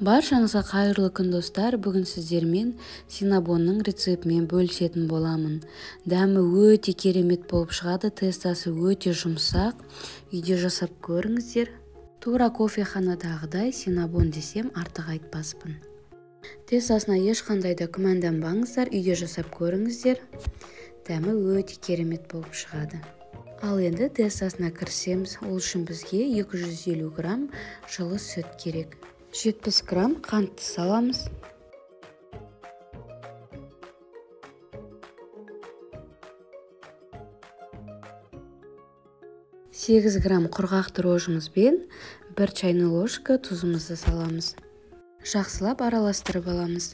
Баршаңызға қайырлы күн достар. Бүгін сіздермен синнабонның рецептімен бөлісетін боламын. Дәмі өте керемет болып шығады. Тестасы өте жұмсақ. Үйде жасап көріңіздер. Тура кофеханадағыдай синнабон десем артық айтпаспын. Тестасына ешқандай да күмәнданбаңыздар. Үйде жасап көріңіздер. Дәмі өте керемет болып шығады. Ал енді тестасына кірісеміз. Ол үшін бізге 250 грамм жылы сүт керек. 70 грамм қантты саламыз. Сегіз грамм құрғақ дрожжымыз бен 1 чайны ложка тұзымызды саламыз. Жақсылап араластырып аламыз.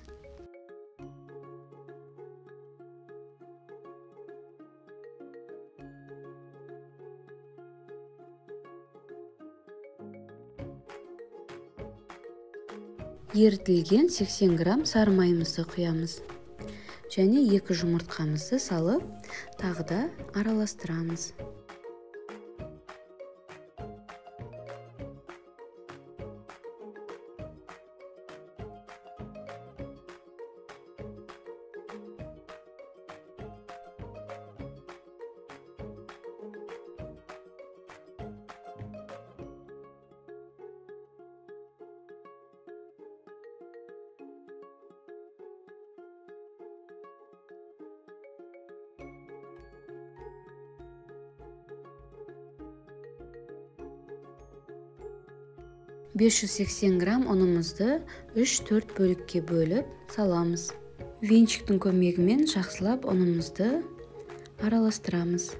Ерітілген 80 грамм сары майымызды құямыз. Және 2 жұмыртқамызды салып, тағы да араластырамыз. «580 грамм ұнымызды 3-4 бөлікке бөліп саламыз. Венчиктің көмегімен жақсылап ұнымызды араластырамыз.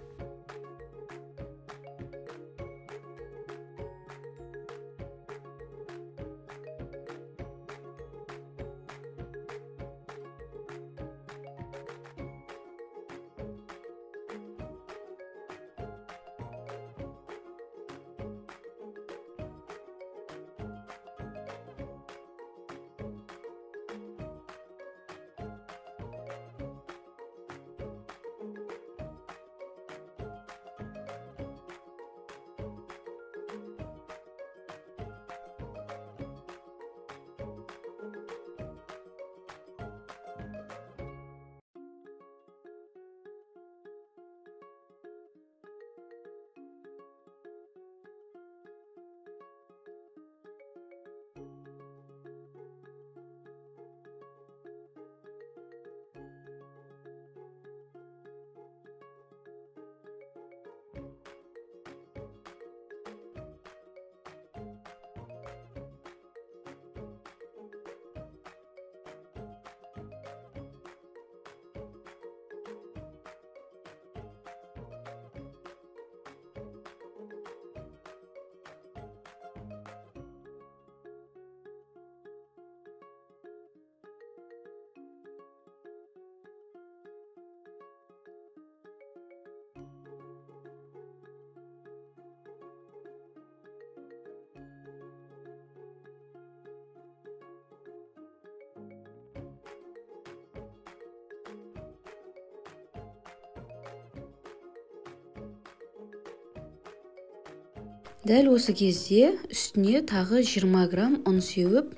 Дәл осы кезде үстіне тағы 20 грамм ұн сеуіп,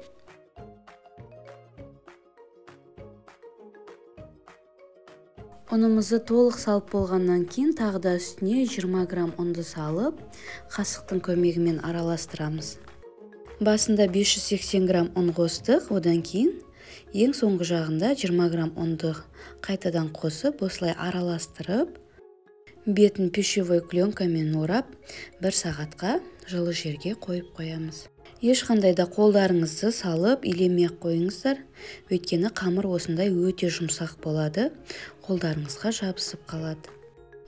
ұнымызды толық салып болғаннан кейін тағы да үстіне 20 грамм ұнды салып, қасықтың көмегімен араластырамыз. Басында 580 грамм ұн қостық, одан кейін ең соңғы жағында 20 грамм ұнды қайтадан қосып, осылай араластырып, бетін пищевой пленкамен орап, 1 сағатқа жылы жерге қойып қоямыз. Ешқандай да қолдарыңызды салып илемей қойыңыздар, өйткені қамыр осындай өте жұмсақ болады, қолдарыңызға жабысып қалады.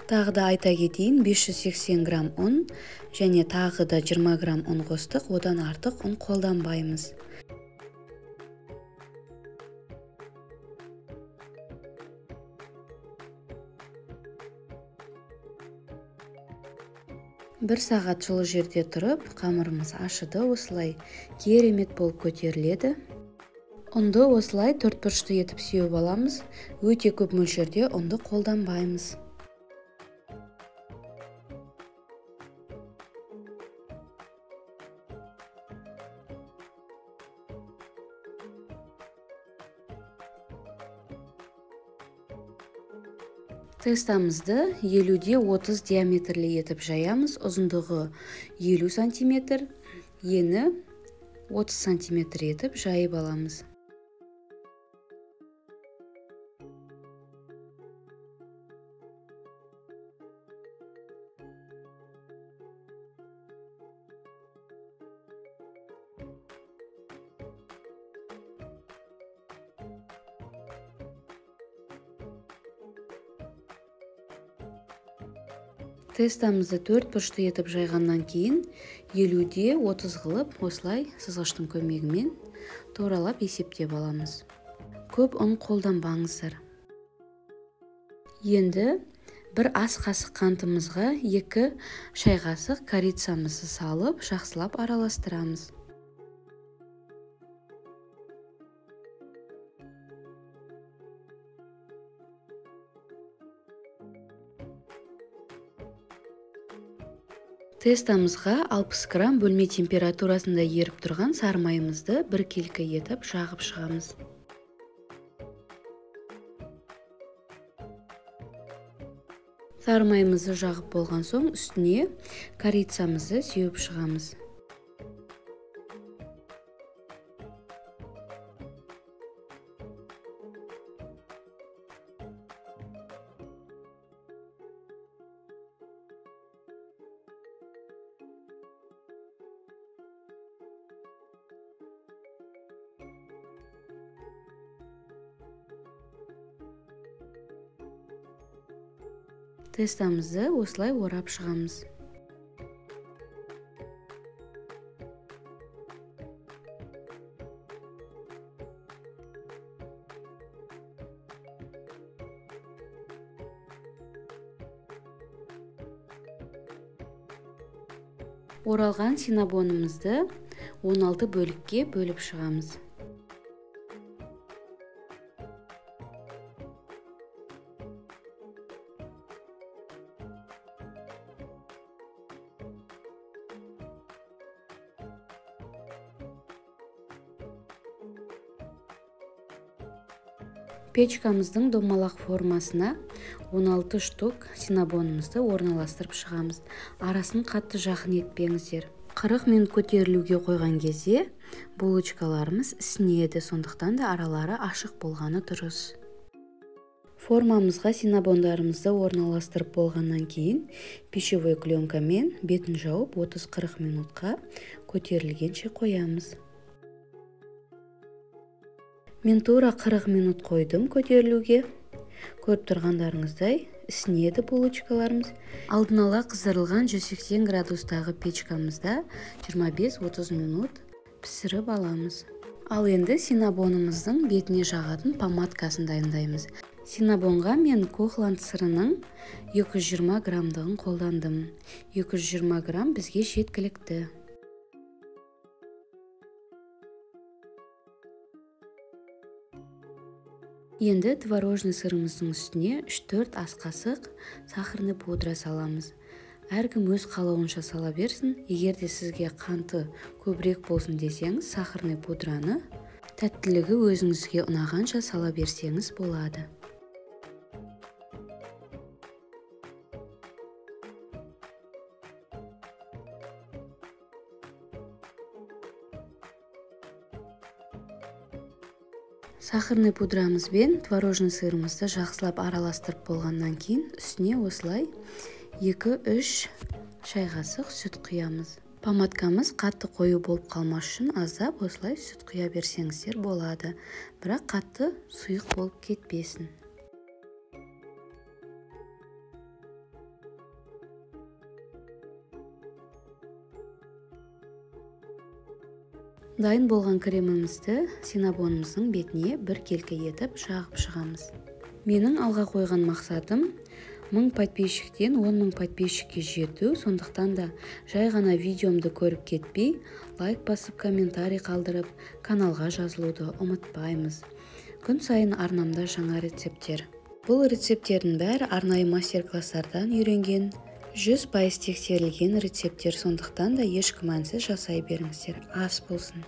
Тағы да айта кетейін, 580 грамм ұн және тағы да 20 грамм ұн қостық, одан артық ұн қолданбаймыз. Бір сағат жылы жерде тұрып, қамырымыз ашыды, осылай керемет болып көтеріледі. Ұнды осылай 4 бұрышты етіп сеуіп аламыз. Өте көп мөлшерде ұнды қолданбаймыз. Тестамызды 50-де 30 диаметрлі етіп жаямыз. Ұзындығы 50 см, ені 30 см етіп жайып аламыз. Тестамызды 4 бұрышты етіп жайғаннан кейін 50-де 30 қылып, осылай сызғыштың көмегімен туралап есептеп аламыз. Көп ұн қолданбаңыздар. Енді бір ас қасық қантымызға 2 шай қасық корицамызды салып, жақсылап араластырамыз. Тестамызға 60 грамм бөлме температурасында еріп тұрған сары майымызды бір келкі етіп жағып шығамыз. Сары майымызды жағып болған соң үстіне корицамызды сеуіп шығамыз. Тестамызды осылай орап шығамыз. Оралған синабонымызды 16 бөлікке бөліп шығамыз. Печкамыздың домалақ формасына 16 штук синабонымызды орналастырып шығамыз. Арасын қатты жақын етпеңіздер. 40 минут көтерілуге қойған кезде булочкаларымыз ісінеді, сондықтан да аралары ашық болғаны дұрыс. Формамызға синабондарымызды орналастырып болғаннан кейін пищевой пленкамен бетін жауып 30-40 минутқа көтерілгенше қоямыз. Мен тура 40 минут қойдым көтерілуге. Көріп тұрғандарыңыздай ісінеді булочкаларымыз. Алдын ала қыздырылған 180 градустағы печкамызда 25-30 минут пісіріп аламыз. Ал енді синабонымыздың бетіне жағатын помадкасын дайындаймыз. Синабонға мен Кохланд сырының 220 грамдығын қолдандым. 220 грамм бізге жеткілікті. Енді творожный сырымыздың үстіне 3-4 ас қасық сахарный пудра саламыз. Әркім өз қалауынша сала берсін. Егер де сізге қанты көбірек болсын десеңіз, сахарный пудраны тәттілігі өзіңізге ұнағанша сала берсеңіз болады. Сахарный пудрамыз бен творожный сырымызды жақсылап араластырып болғаннан кейін үстіне осылай 2-3 шай қасық сүт құямыз. Помадкамыз қатты қою болып қалмас үшін аздап осылай сүт құя берсеңіздер болады, бірақ қатты сұйық болып кетпесін. Дайын болған кремімізді синабонымыздың бетіне бір келкі етіп жағып шығамыз. Менің алға қойған мақсатым 1000 подписчиктен 10 000 подписчикке жету, сондықтан да жай ғана видеомды көріп кетпей, лайк басып, комментарий қалдырып, каналға жазылуды ұмытпаймыз. Күн сайын арнамда жаңа рецепттер. Бұл рецепттердің бәрі арнайы мастер-класстардан үйренген, 100% тексерілген рецепттер, сондықтан да еш күмәнсіз жасай беріңіздер. Ас болсын.